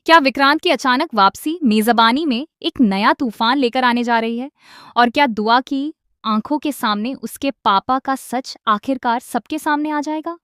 क्या विक्रांत की अचानक वापसी मेजबानी में एक नया तूफान लेकर आने जा रही है? और क्या दुआ की आंखों के सामने उसके पापा का सच आखिरकार सबके सामने आ जाएगा?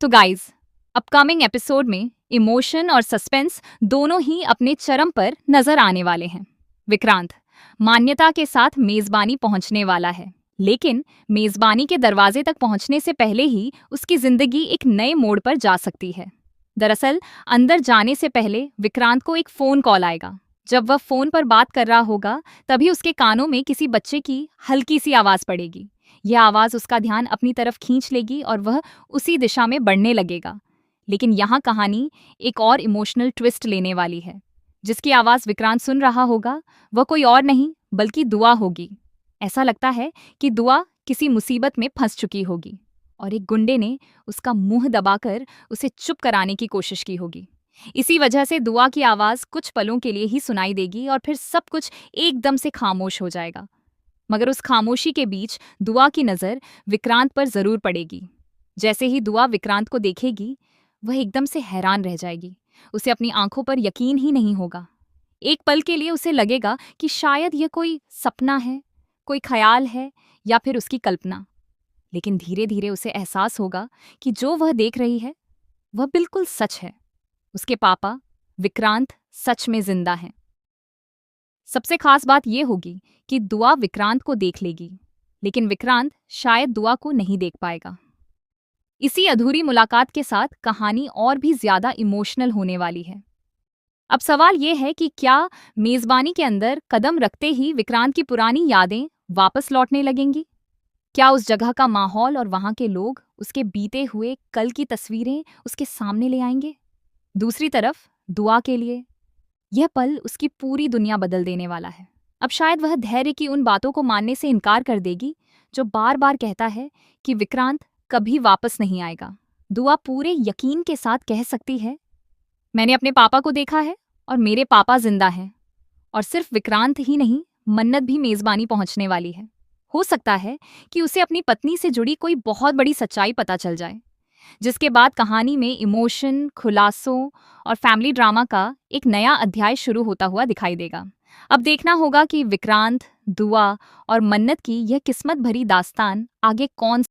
तो गाइस, अपकमिंग एपिसोड में इमोशन और सस्पेंस दोनों ही अपने चरम पर नजर आने वाले हैं। विक्रांत मान्यता के साथ मेजबानी पहुंचने वाला है, लेकिन मेजबानी के दरवाजे तक पहुंचने से पहले ही उसकी जिंदगी एक नए मोड़ पर जा सकती है। दरअसल अंदर जाने से पहले विक्रांत को एक फोन कॉल आएगा। जब वह फोन पर बात कर रहा होगा, तभी उसके कानों में किसी बच्चे की हल्की सी आवाज पड़ेगी। यह आवाज उसका ध्यान अपनी तरफ खींच लेगी और वह उसी दिशा में बढ़ने लगेगा। लेकिन यहाँ कहानी एक और इमोशनल ट्विस्ट लेने वाली है। जिसकी आवाज विक्रांत सुन रहा होगा, वह कोई और नहीं बल्कि दुआ होगी। ऐसा लगता है कि दुआ किसी मुसीबत में फंस चुकी होगी और एक गुंडे ने उसका मुंह दबाकर उसे चुप कराने की कोशिश की होगी। इसी वजह से दुआ की आवाज कुछ पलों के लिए ही सुनाई देगी और फिर सब कुछ एकदम से खामोश हो जाएगा। मगर उस खामोशी के बीच दुआ की नजर विक्रांत पर जरूर पड़ेगी। जैसे ही दुआ विक्रांत को देखेगी, वह एकदम से हैरान रह जाएगी। उसे अपनी आंखों पर यकीन ही नहीं होगा। एक पल के लिए उसे लगेगा कि शायद यह कोई सपना है, कोई ख्याल है या फिर उसकी कल्पना। लेकिन धीरे धीरे उसे एहसास होगा कि जो वह देख रही है वह बिल्कुल सच है। उसके पापा विक्रांत सच में जिंदा हैं। सबसे खास बात यह होगी कि दुआ विक्रांत को देख लेगी, लेकिन विक्रांत शायद दुआ को नहीं देख पाएगा। इसी अधूरी मुलाकात के साथ कहानी और भी ज्यादा इमोशनल होने वाली है। अब सवाल यह है कि क्या मेजबानी के अंदर कदम रखते ही विक्रांत की पुरानी यादें वापस लौटने लगेंगी? क्या उस जगह का माहौल और वहां के लोग उसके बीते हुए कल की तस्वीरें उसके सामने ले आएंगे? दूसरी तरफ दुआ के लिए यह पल उसकी पूरी दुनिया बदल देने वाला है। अब शायद वह धैर्य की उन बातों को मानने से इनकार कर देगी जो बार बार कहता है कि विक्रांत कभी वापस नहीं आएगा। दुआ पूरे यकीन के साथ कह सकती है, मैंने अपने पापा को देखा है और मेरे पापा जिंदा हैं। और सिर्फ विक्रांत ही नहीं, मन्नत भी मेजबानी पहुंचने वाली है। हो सकता है कि उसे अपनी पत्नी से जुड़ी कोई बहुत बड़ी सच्चाई पता चल जाए, जिसके बाद कहानी में इमोशन, खुलासों और फैमिली ड्रामा का एक नया अध्याय शुरू होता हुआ दिखाई देगा। अब देखना होगा कि विक्रांत, दुआ और मन्नत की यह किस्मत भरी दास्तान आगे कौन